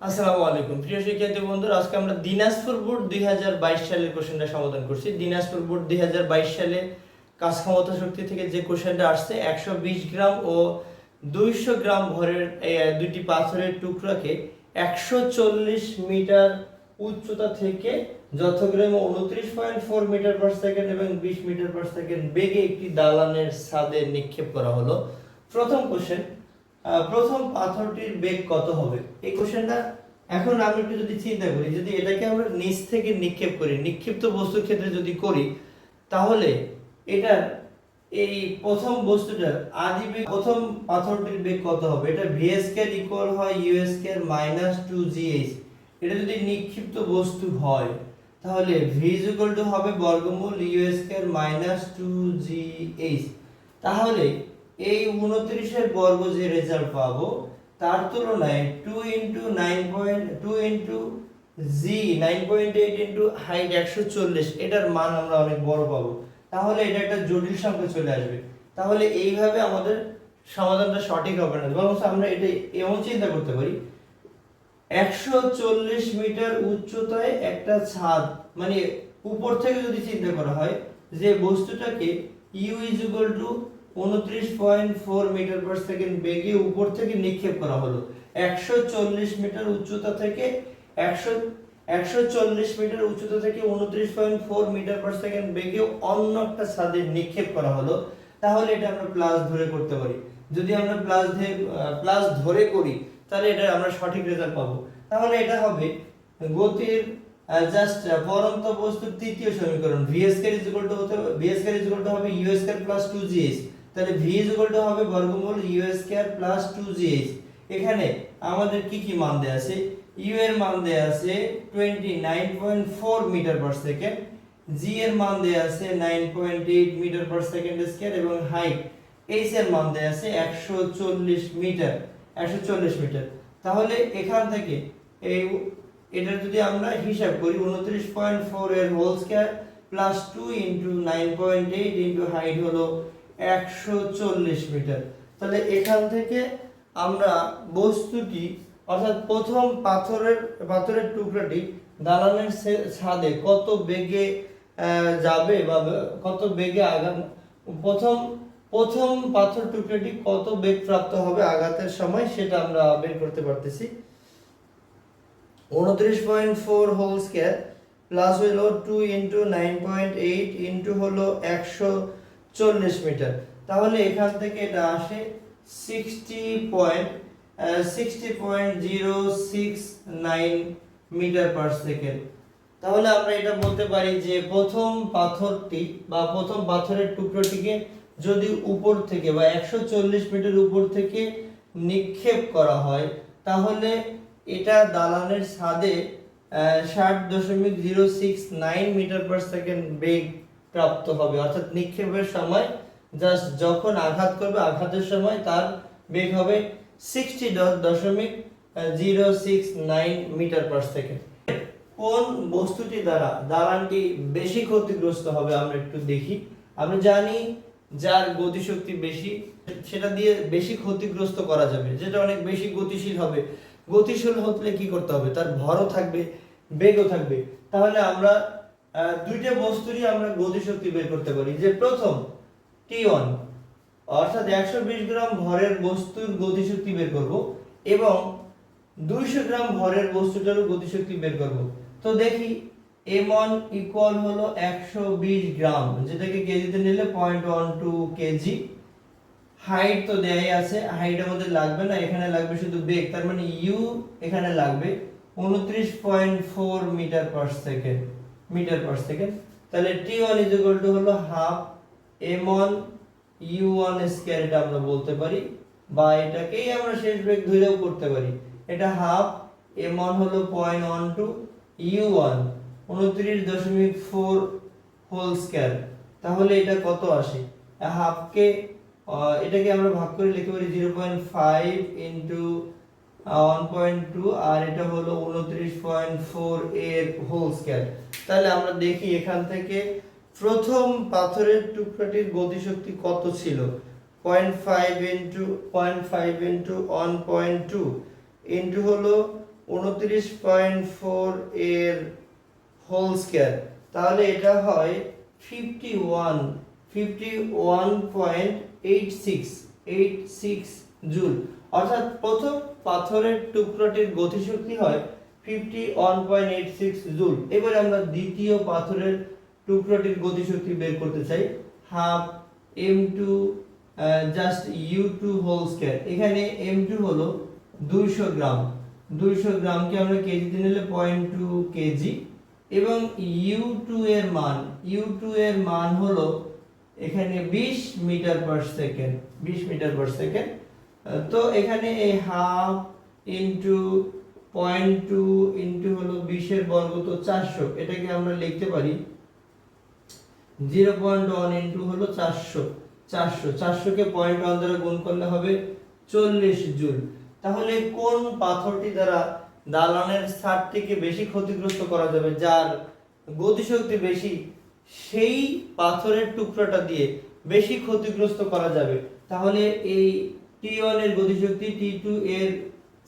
আসসালামু আলাইকুম প্রিয় শিক্ষার্থী বন্ধুরা, আজকে আমরা দিনাজপুর বোর্ড 2022 সালের কোশ্চেনটা সমাধান করছি। দিনাজপুর বোর্ড 2022 সালে কাজ ক্ষমতা শক্তি থেকে যে কোশ্চেনটা আসছে, 120 গ্রাম ও 200 গ্রাম ভরের দুইটি পাথরের টুকরাকে 140 মিটার উচ্চতা থেকে যথাক্রমে 29.4 মিটার পার সেকেন্ড এবং 20 মিটার পার সেকেন্ড বেগে একটি দালানের ছাদে নিক্ষেপ করা হলো। প্রথম কোশ্চেন, প্রথম পাথরটির বেগ কত হবে? এই কোশ্চেনটা এখন আমি একটু যদি চিন্তা করি, যদি এটাকে আমরা নিচ থেকে নিক্ষেপ করি, নিক্ষিপ্ত বস্তুর ক্ষেত্রে যদি করি, তাহলে এটার এই প্রথম বস্তুটার আদি বেগ, প্রথম পাথরটির বেগ কত হবে? এটা ভি স্কয়ার ইকুয়াল হয় ইউ স্কয়ার মাইনাস 2gh। এটা যদি নিক্ষিপ্ত বস্তু হয় তাহলে ভি ইকুয়াল টু হবে বর্গমূল ইউ স্কয়ার মাইনাস 2gh। তাহলে এই 29 এর বর্গ যে রেজাল্ট পাবো তার তুলনায় 2 ইনটু 9.2 ইনটু জি 9.8 ইনটু হাইট 140, এটার মান আমরা অনেক বড় পাবো। তাহলে এটা একটা জটিল সংখ্যা চলে আসবে। তাহলে এইভাবে আমাদের সমাধানটা সঠিক হবে না, বরং আমরা এটা এমন চিন্তা করতে পারি, 140 মিটার উচ্চতায় একটা ছাদ, মানে উপর থেকে যদি চিন্তা করা হয় যে বস্তুটাকে u is equal to 29.4 metre per second বেগে উপর থেকে নিক্ষেপ করা হলো। 140 মিটার উচ্চতা থেকে 140 মিটার উচ্চতা থেকে 29.4 মিটার পার সেকেন্ড বেগে অন্য একটা ছাদে নিক্ষেপ করা হলো। তাহলে এটা আমরা প্লাস ধরে করতে পারি। যদি আমরা প্লাস ধরে করি তাহলে এটা আমরা সঠিক রেজাল্ট পাবো। তাহলে এটা হবে গতির জাস্ট পরন্ত বস্তুর তৃতীয় সমীকরণ, V square is equal two হবে ইউ স্কয়ার প্লাস 2gh। তাহলে ভি ইজ ইকুয়াল টু হবে বর্গমূল ইউ স্কয়ার প্লাস 2gh। এখানে আমাদের কি কি মান দেয়া আছে? ইউ এর মান দেয়া আছে 29.4 মিটার পার সেকেন্ড, জি এর মান দেয়া আছে 9.8 মিটার পার সেকেন্ড স্কয়ার এবং হাইট এইচ এর মান দেয়া আছে 140 মিটার। তাহলে এখান থেকে এটা যদি আমরা হিসাব করি 29.4 এর whole square plus 2 into 9.8 into height হলো 140 মিটার। তাহলে এখান থেকে আমরা বস্তুটি অর্থাৎ প্রথম পাথরের টুকরাটি দালানের ছাদে কত বেগে যাবে বা কত বেগে আঘাত, প্রথম পাথর টুকরাটি কত বেগ প্রাপ্ত হবে আঘাতের সময়, সেটা আমরা বের করতে পারতেছি। 29.4 হোল স্কয়ার প্লাস হলো 2 ইনটু 9.8 ইনটু হলো 140 মিটার। তাহলে এখান থেকে এটা আসে 60.069 মিটার পার সেকেন্ড। তাহলে আমরা এটা বলতে পারি যে প্রথম পাথরটি বা প্রথম পাথরের টুকরোটিকে যদি উপর থেকে বা 140 মিটার উপর থেকে নিক্ষেপ করা হয় তাহলে এটা দালানের ছাদে 60.069 মিটার পার সেকেন্ড বেগ প্রাপ্ত হবে। অর্থাৎ নিক্ষেপের সময় জাস্ট যখন আঘাত করবে, আঘাতের সময় তার বেগ হবে 60.069 মিটার পার সেকেন্ড। কোন বস্তুটি দ্বারা দালানটি বেশি ক্ষতিগ্রস্ত হবে আমরা একটু দেখি। আমরা জানি যার গতিশক্তি বেশি সেটা দিয়ে বেশি ক্ষতিগ্রস্ত করা যাবে, যেটা অনেক বেশি গতিশীল হবে। গতিশীল হতে কি করতে হবে? তার ভরও থাকবে, বেগও থাকবে। তাহলে আমরা দুইটা বস্তুরই আমরা গতিশক্তি বের করতে পারি। যে প্রথম T1 অর্থাৎ 120 গ্রাম ভরের বস্তুর গতিশক্তি বের করব এবং 200 গ্রাম ভরের বস্তুটারও গতিশক্তি বের করব। তো দেখি m1 ইকুয়াল হলো 120 গ্রাম, যেটাকে কেজিতে নিলে 0.12 কেজি। হাইট তো দেয়াই আছে, হাইট আমাদের লাগবে না, এখানে লাগবে শুধু বেগ। তার মানে u এখানে লাগবে 29.4 মিটার পার সেকেন্ড। তাহলে t1 হলো হাফ m1 u1 স্কয়ার, এটা আমরা বলতে পারি, বা এটাকেই আমরা শেষ বেগ ধরেও করতে পারি। এটা হাফ m1 হলো 0.12 u1 29.4 হোল স্কয়ার। তাহলে এটা কত আসে? হাফকে এটাকে আমরা ভাগ করে লিখতে পারি 0.5 ইনটু 1.2 আর এটা হলো 29.4 এর হোল স্কয়ার। তাহলে আমরা দেখি এখান থেকে প্রথম পাথরের টুকরাটির গতিশক্তি কত ছিল? 0.5 ইনটু 1.2 ইনটু হলো 29.4 এর হোল স্কয়ার, তাহলে এটা হয় 51.86 জুল। অর্থাৎ প্রথম পাথরের টুকরোটির গতিশক্তি হয় 51.86 জুল। এবারে আমরা দ্বিতীয় পাথরের টুকরোটির গতিশক্তি বের করতে চাই, half m2 just u2 whole square. এখানে m2 হলো 200 গ্রাম, 200 গ্রামকে আমরা কেজিতে নিলে 0.2 কেজি, এবং u2 এর মান হলো এখানে 20 metre per second, 20 metre per second. তো এখানে এই হাফ ইনটু 0.2 ইনটু হলো 20 এর বর্গ, তো 400, এটাকে আমরা লিখতে পারি 0.1 ইনটু হলো 400, 400 কে 0.1 দ্বারা গুণ করলে হবে 40 জুল। তাহলে কোন পাথরটি দ্বারা দালানের ছাদটিকে বেশি ক্ষতিগ্রস্ত করা যাবে, যার গতিশক্তি বেশি, সেই পাথরের টুকরাটা দিয়ে বেশি ক্ষতিগ্রস্ত করা যাবে। তাহলে এই T1 এর গতিশক্তি T2 এর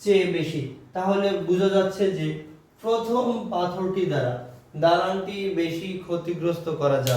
চেয়ে বেশি। তাহলে বোঝা যাচ্ছে যে প্রথম পাথরটি দ্বারা দালানটি বেশি ক্ষতিগ্রস্ত করা যাবে।